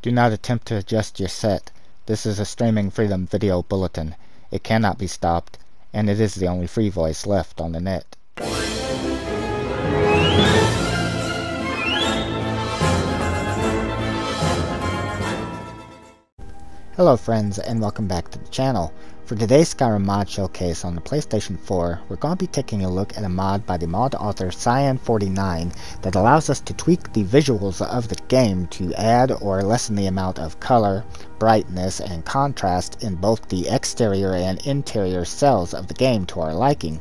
Do not attempt to adjust your set. This is a streaming freedom video bulletin. It cannot be stopped, and it is the only free voice left on the net. Hello friends, and welcome back to the channel. For today's Skyrim mod showcase on the PlayStation 4, we're going to be taking a look at a mod by the mod author Cyan49 that allows us to tweak the visuals of the game to add or lessen the amount of color, brightness, and contrast in both the exterior and interior cells of the game to our liking.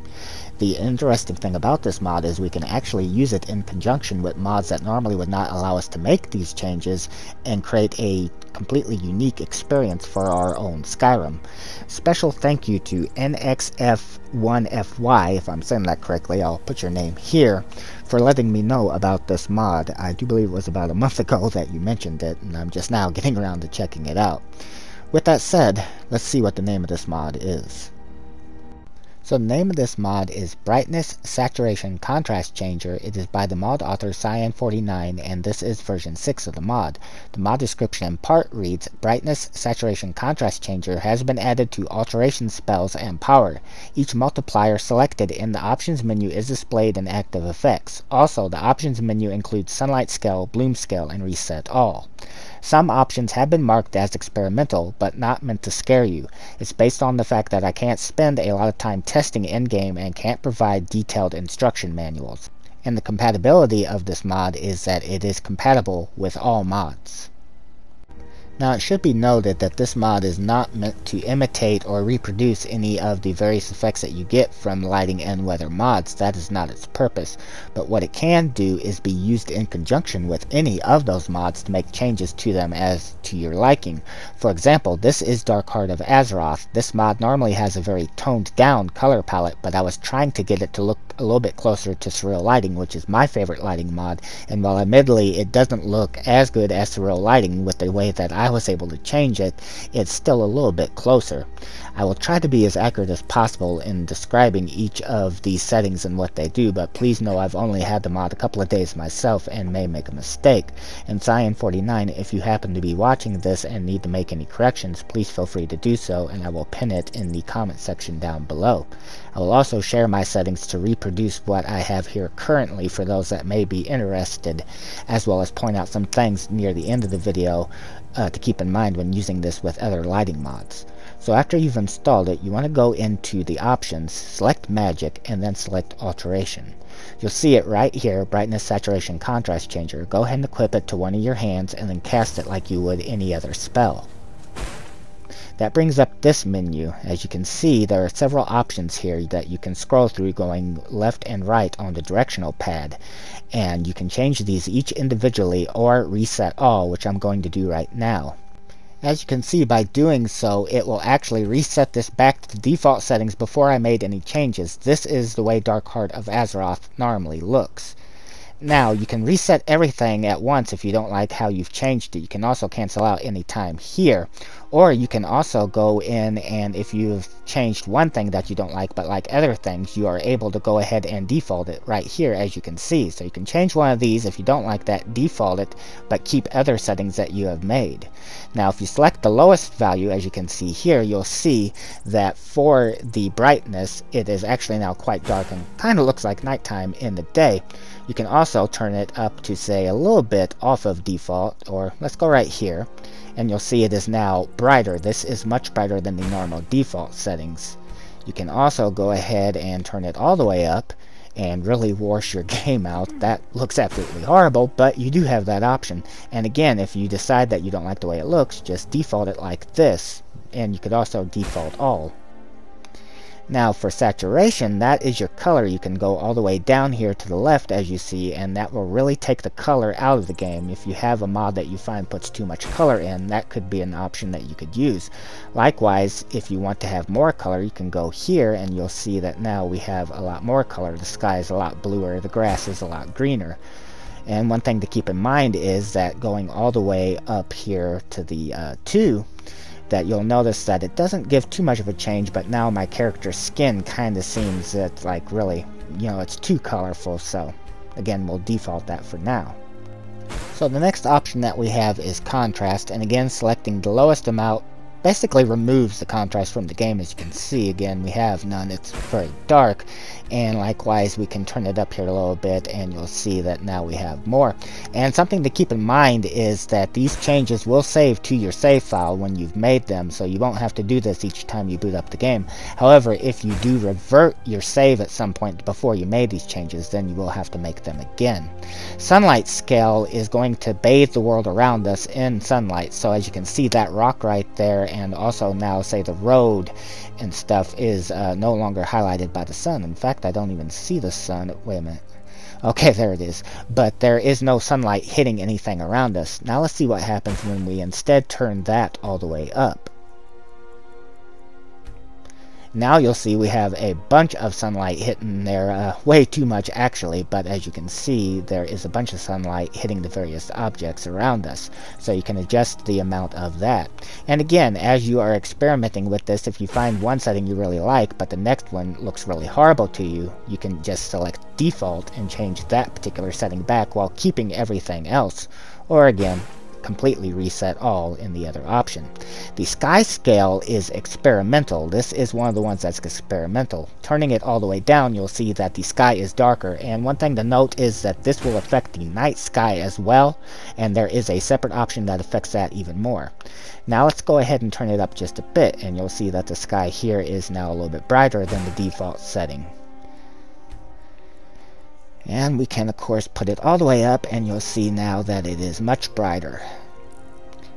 The interesting thing about this mod is we can actually use it in conjunction with mods that normally would not allow us to make these changes and create a completely unique experience for our own Skyrim. Special thank you to NXF1FY, if I'm saying that correctly, I'll put your name here, for letting me know about this mod. I do believe it was about a month ago that you mentioned it, and I'm just now getting around to checking it out. With that said, let's see what the name of this mod is. So the name of this mod is Brightness Saturation Contrast Changer. It is by the mod author Cyan49, and this is version 6 of the mod. The mod description in part reads, Brightness Saturation Contrast Changer has been added to alteration spells and power. Each multiplier selected in the options menu is displayed in active effects. Also, the options menu includes sunlight scale, bloom scale, and reset all. Some options have been marked as experimental, but not meant to scare you. It's based on the fact that I can't spend a lot of time testing in-game and can't provide detailed instruction manuals. And the compatibility of this mod is that it is compatible with all mods. Now it should be noted that this mod is not meant to imitate or reproduce any of the various effects that you get from lighting and weather mods. That is not its purpose. But what it can do is be used in conjunction with any of those mods to make changes to them as to your liking. For example, this is Dark Heart of Azeroth. This mod normally has a very toned down color palette, but I was trying to get it to look a little bit closer to Surreal Lighting, which is my favorite lighting mod, and while admittedly it doesn't look as good as Surreal Lighting with the way that I was able to change it, it's still a little bit closer. I will try to be as accurate as possible in describing each of these settings and what they do, but please know I've only had the mod a couple of days myself and may make a mistake. And Cyan49, if you happen to be watching this and need to make any corrections, please feel free to do so, and I will pin it in the comment section down below. I will also share my settings to reproduce what I have here currently for those that may be interested, as well as point out some things near the end of the video to keep in mind when using this with other lighting mods. So after you've installed it, you want to go into the options, select Magic, and then select Alteration. You'll see it right here, Brightness Saturation Contrast Changer. Go ahead and equip it to one of your hands and then cast it like you would any other spell. That brings up this menu. As you can see, there are several options here that you can scroll through going left and right on the directional pad, and you can change these each individually or reset all, which I'm going to do right now. As you can see, by doing so, it will actually reset this back to the default settings before I made any changes. This is the way Dark Heart of Azeroth normally looks. Now, you can reset everything at once if you don't like how you've changed it. You can also cancel out any time here. Or you can also go in, and if you've changed one thing that you don't like but like other things, you are able to go ahead and default it right here, as you can see. So you can change one of these if you don't like that, default it, but keep other settings that you have made. Now, if you select the lowest value, as you can see here, you'll see that for the brightness, it is actually now quite dark and kind of looks like nighttime in the day. You can also turn it up to, say, a little bit off of default, or let's go right here, and you'll see it is now brighter. This is much brighter than the normal default settings. You can also go ahead and turn it all the way up and really wash your game out. That looks absolutely horrible, but you do have that option. And again, if you decide that you don't like the way it looks, just default it like this, and you could also default all. Now for saturation, that is your color. You can go all the way down here to the left, as you see, and that will really take the color out of the game. If you have a mod that you find puts too much color in, that could be an option that you could use. Likewise, if you want to have more color, you can go here and you'll see that now we have a lot more color. The sky is a lot bluer, the grass is a lot greener. And one thing to keep in mind is that going all the way up here to the 2, that you'll notice that it doesn't give too much of a change, but now my character's skin kind of seems that, like, really, you know, it's too colorful. So again, we'll default that for now. So the next option that we have is contrast, and again selecting the lowest amount basically removes the contrast from the game. As you can see, again, we have none. It's very dark, and likewise we can turn it up here a little bit and you'll see that now we have more. And something to keep in mind is that these changes will save to your save file when you've made them, so you won't have to do this each time you boot up the game. However, if you do revert your save at some point before you made these changes, then you will have to make them again. Sunlight scale is going to bathe the world around us in sunlight, so as you can see, that rock right there, and also now say the road and stuff is no longer highlighted by the sun. In fact, I don't even see the sun. Wait a minute. Okay, there it is. But there is no sunlight hitting anything around us. Now let's see what happens when we instead turn that all the way up. Now you'll see we have a bunch of sunlight hitting there, way too much actually, but as you can see, there is a bunch of sunlight hitting the various objects around us, so you can adjust the amount of that. And again, as you are experimenting with this, if you find one setting you really like, but the next one looks really horrible to you, you can just select default and change that particular setting back while keeping everything else, or again, completely reset all in the other option. The sky scale is experimental. This is one of the ones that's experimental. Turning it all the way down, you'll see that the sky is darker, and one thing to note is that this will affect the night sky as well, and there is a separate option that affects that even more. Now let's go ahead and turn it up just a bit, and you'll see that the sky here is now a little bit brighter than the default setting. And we can of course put it all the way up, and you'll see now that it is much brighter.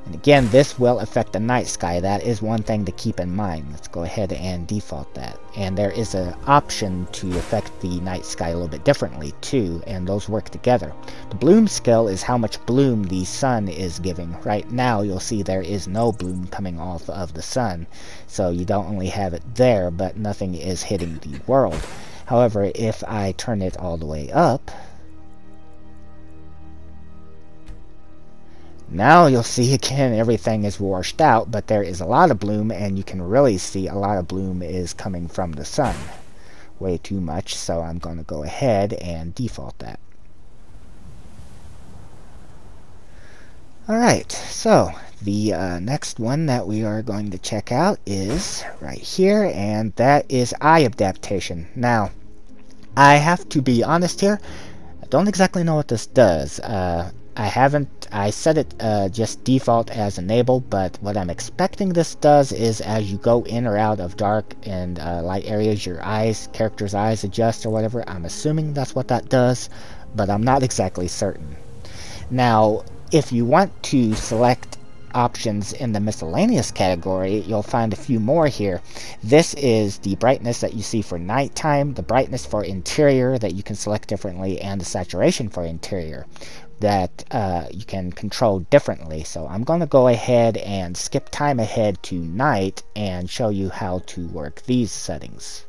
And again, this will affect the night sky. That is one thing to keep in mind. Let's go ahead and default that. And there is an option to affect the night sky a little bit differently too, and those work together. The bloom scale is how much bloom the sun is giving. Right now you'll see there is no bloom coming off of the sun, so you don't only have it there, but nothing is hitting the world. However, if I turn it all the way up, now you'll see again everything is washed out, but there is a lot of bloom, and you can really see a lot of bloom is coming from the sun. Way too much, so I'm going to go ahead and default that. Alright, so the next one that we are going to check out is right here, and that is eye adaptation. Now, I have to be honest here, I don't exactly know what this does. I set it just default as enabled, but what I'm expecting this does is as you go in or out of dark and light areas, your character's eyes adjust or whatever. I'm assuming that's what that does, but I'm not exactly certain. Now, if you want to select options in the miscellaneous category, you'll find a few more here. This is the brightness that you see for nighttime, the brightness for interior that you can select differently, and the saturation for interior that you can control differently. So I'm going to go ahead and skip time ahead to night and show you how to work these settings.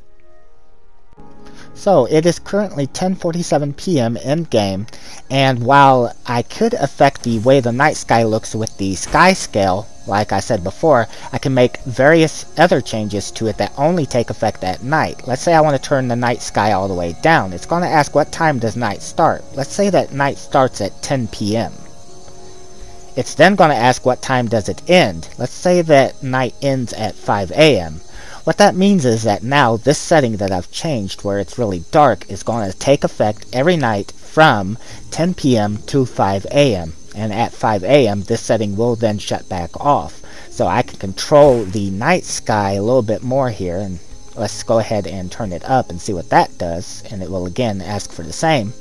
So it is currently 10:47 p.m. in game, and while I could affect the way the night sky looks with the sky scale, like I said before, I can make various other changes to it that only take effect at night. Let's say I want to turn the night sky all the way down. It's going to ask what time does night start. Let's say that night starts at 10 p.m. It's then going to ask what time does it end. Let's say that night ends at 5 a.m. What that means is that now this setting that I've changed where it's really dark is going to take effect every night from 10 p.m. to 5 a.m. And at 5 a.m. this setting will then shut back off. So I can control the night sky a little bit more here, and let's go ahead and turn it up and see what that does, and it will again ask for the same.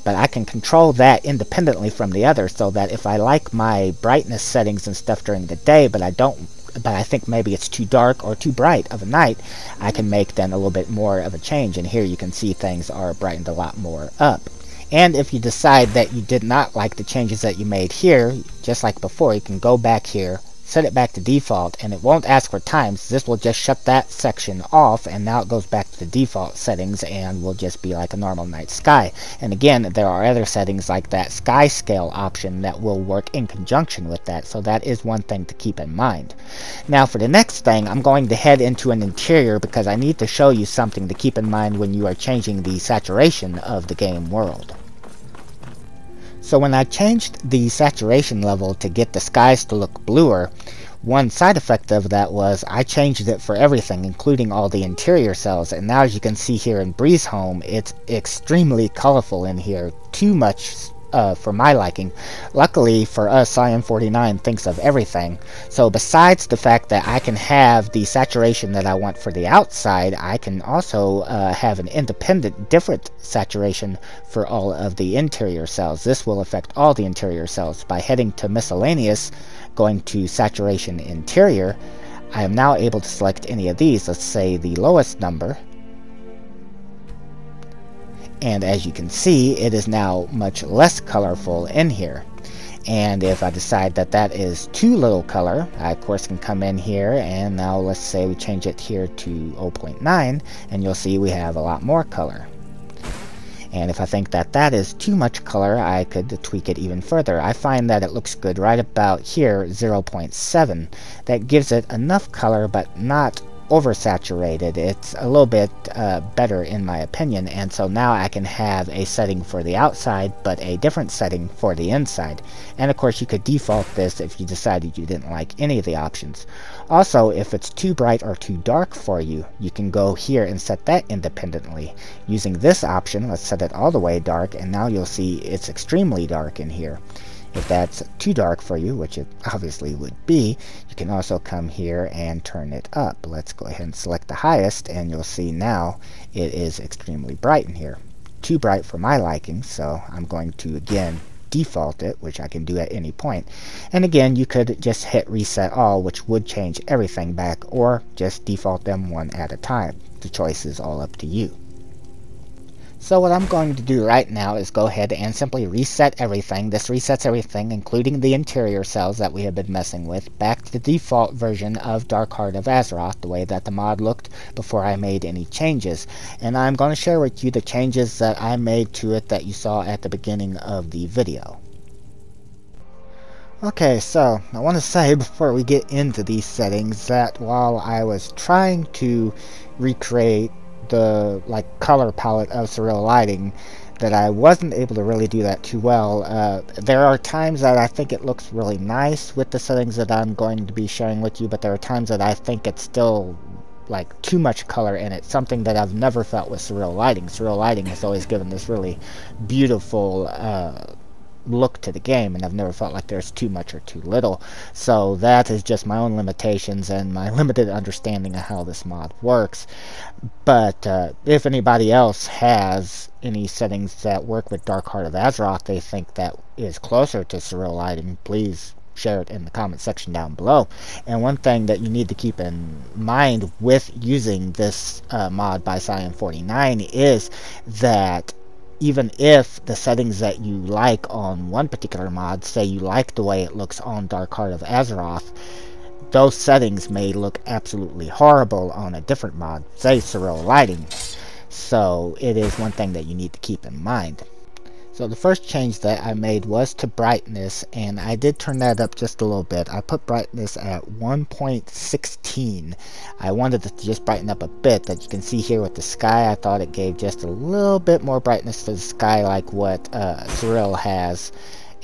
But I can control that independently from the other, so that if I like my brightness settings and stuff during the day, but I think maybe it's too dark or too bright of a night, I can make then a little bit more of a change. And here you can see things are brightened a lot more up. And if you decide that you did not like the changes that you made here, just like before, you can go back here, set it back to default, and it won't ask for times. This will just shut that section off, and now it goes back to the default settings and will just be like a normal night sky. And again, there are other settings like that sky scale option that will work in conjunction with that, so that is one thing to keep in mind. Now for the next thing, I'm going to head into an interior because I need to show you something to keep in mind when you are changing the saturation of the game world. So when I changed the saturation level to get the skies to look bluer, one side effect of that was I changed it for everything, including all the interior cells, and now as you can see here in Breeze Home, it's extremely colorful in here, too much for my liking. Luckily for us, Cyan49 thinks of everything, so besides the fact that I can have the saturation that I want for the outside, I can also have an independent, different saturation for all of the interior cells. This will affect all the interior cells. By heading to Miscellaneous, going to Saturation Interior, I am now able to select any of these. Let's say the lowest number. And as you can see, it is now much less colorful in here. And if I decide that that is too little color, I of course can come in here, and now let's say we change it here to 0.9, and you'll see we have a lot more color. And if I think that that is too much color, I could tweak it even further. I find that it looks good right about here, 0.7. That gives it enough color, but not oversaturated. It's a little bit better in my opinion, and so now I can have a setting for the outside but a different setting for the inside. And of course you could default this if you decided you didn't like any of the options. Also, if it's too bright or too dark for you, you can go here and set that independently. Using this option, let's set it all the way dark, and now you'll see it's extremely dark in here. If that's too dark for you, which it obviously would be, you can also come here and turn it up. Let's go ahead and select the highest, and you'll see now it is extremely bright in here. Too bright for my liking, so I'm going to again default it, which I can do at any point. And again, you could just hit reset all, which would change everything back, or just default them one at a time. The choice is all up to you. So what I'm going to do right now is go ahead and simply reset everything. This resets everything, including the interior cells that we have been messing with, back to the default version of Dark Heart of Azeroth, the way that the mod looked before I made any changes. And I'm going to share with you the changes that I made to it that you saw at the beginning of the video. Okay, so I want to say before we get into these settings that while I was trying to recreate the color palette of surreal lighting, that I wasn't able to really do that too well. There are times that I think it looks really nice with the settings that I'm going to be sharing with you, but there are times that I think it's still too much color in it, something that I've never felt with surreal lighting. Surreal lighting has always given this really beautiful look to the game, and I've never felt like there's too much or too little. So that is just my own limitations and my limited understanding of how this mod works. But if anybody else has any settings that work with Dark Heart of Azeroth they think that is closer to surreal lighting, please share it in the comment section down below. And one thing that you need to keep in mind with using this mod by Cyan49 is that even if the settings that you like on one particular mod, say you like the way it looks on Dark Heart of Azeroth, those settings may look absolutely horrible on a different mod, say surreal lighting. So it is one thing that you need to keep in mind. So the first change that I made was to brightness, and I did turn that up just a little bit. I put brightness at 1.16. I wanted it to just brighten up a bit. That you can see here with the sky, I thought it gave just a little bit more brightness to the sky like what Surreal has,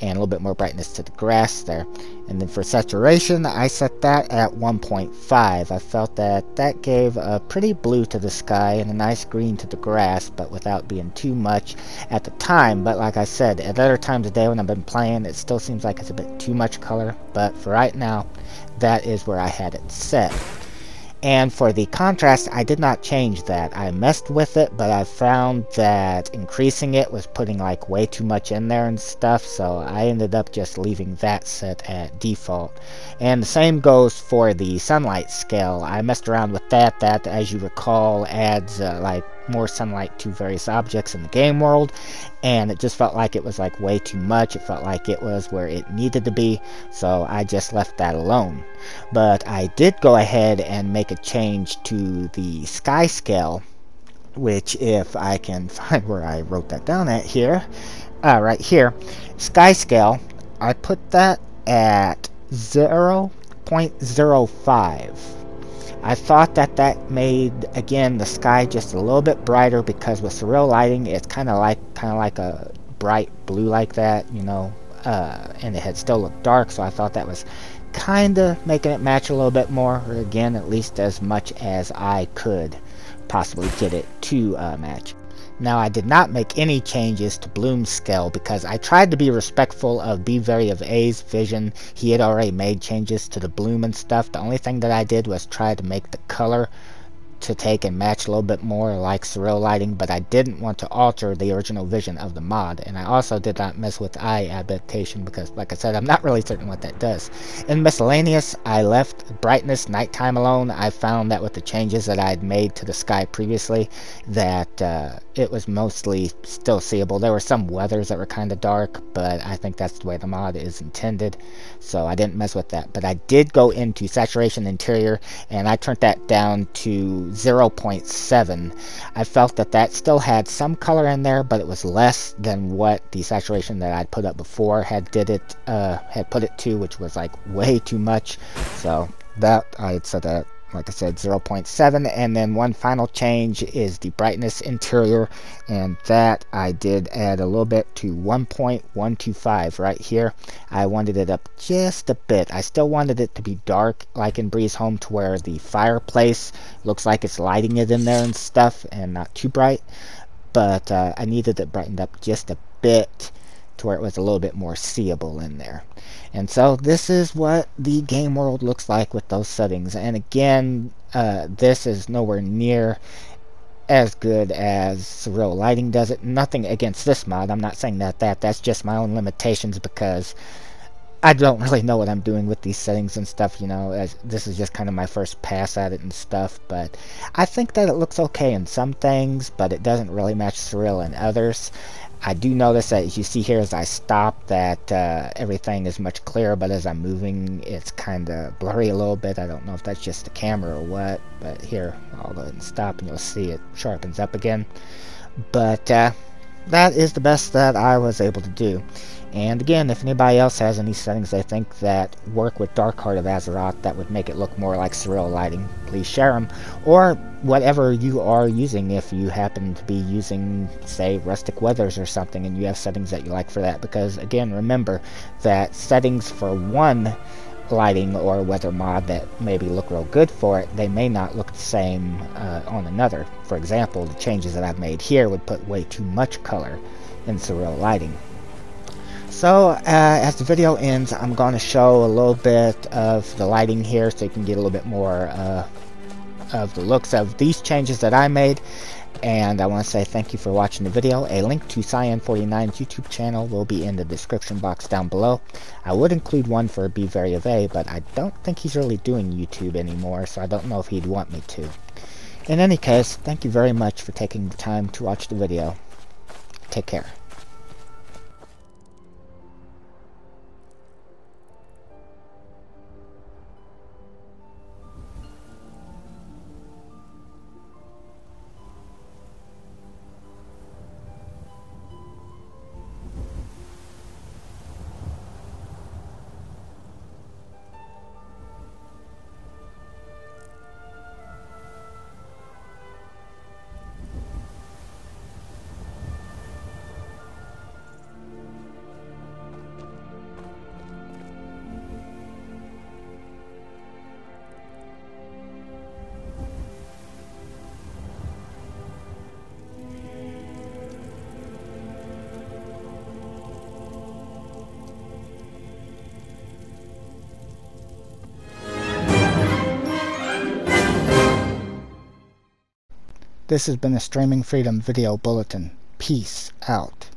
and a little bit more brightness to the grass there. And then for saturation, I set that at 1.5. I felt that that gave a pretty blue to the sky and a nice green to the grass, but without being too much at the time. But like I said, at other times of day when I've been playing, it still seems like it's a bit too much color. But for right now, that is where I had it set. And for the contrast, I did not change that. I messed with it, but I found that increasing it was putting way too much in there and stuff, so I ended up just leaving that set at default. And the same goes for the sunlight scale. I messed around with that. That, as you recall, adds more sunlight to various objects in the game world, and it just felt like it was way too much. It felt like it was where it needed to be, so I just left that alone. But I did go ahead and make a change to the sky scale, which, if I can find where I wrote that down at here, right here, sky scale, I put that at 0.05. I thought that that made, again, the sky just a little bit brighter, because with surreal lighting, it's kind of like a bright blue like that, you know, and it had still looked dark, so I thought that was kind of making it match a little bit more, or again, at least as much as I could possibly get it to match. Now, I did not make any changes to Bloom's scale because I tried to be respectful of Be Very of A's vision. He had already made changes to the bloom and stuff. The only thing that I did was try to make the color to take and match a little bit more like surreal lighting, but I didn't want to alter the original vision of the mod. And I also did not mess with eye adaptation because, like I said, I'm not really certain what that does. In miscellaneous, I left brightness nighttime alone. I found that with the changes that I had made to the sky previously, that it was mostly still seeable. There were some weathers that were kind of dark, but I think that's the way the mod is intended, so I didn't mess with that. But I did go into saturation interior, and I turned that down to 0.7. I felt that that still had some color in there, but it was less than what the saturation that I'd put up before had put it to, which was like way too much. So that I had set that, like I said, 0.7. And then one final change is the brightness interior, and that I did add a little bit to 1.125 right here. I wanted it up just a bit. I still wanted it to be dark like in Breeze Home, to where the fireplace looks like it's lighting it in there and stuff, and not too bright, but I needed it brightened up just a bit to where it was a little bit more seeable in there. And so this is what the game world looks like with those settings. And again, this is nowhere near as good as surreal lighting does it. Nothing against this mod. I'm not saying that's just my own limitations, because I don't really know what I'm doing with these settings and stuff, you know, as this is just kind of my first pass at it and stuff. But I think that it looks okay in some things, but it doesn't really match surreal in others. I do notice that, as you see here, as I stop, that everything is much clearer, but as I'm moving, it's kind of blurry a little bit. I don't know if that's just the camera or what, but here, I'll go ahead and stop, and you'll see it sharpens up again. But that is the best that I was able to do. And again, if anybody else has any settings they think that work with Dark Heart of Azeroth that would make it look more like surreal lighting, please share them. Or whatever you are using, if you happen to be using, say, Rustic Weathers or something, and you have settings that you like for that. Because again, remember that settings for one lighting or weather mod that maybe look real good for it, they may not look the same on another. For example, the changes that I've made here would put way too much color in surreal lighting. So, as the video ends, I'm going to show a little bit of the lighting here so you can get a little bit more of the looks of these changes that I made. And I want to say thank you for watching the video. A link to Cyan49's YouTube channel will be in the description box down below. I would include one for Be Very of A, but I don't think he's really doing YouTube anymore, so I don't know if he'd want me to. In any case, thank you very much for taking the time to watch the video. Take care. This has been a Streaming Freedom Video Bulletin. Peace out.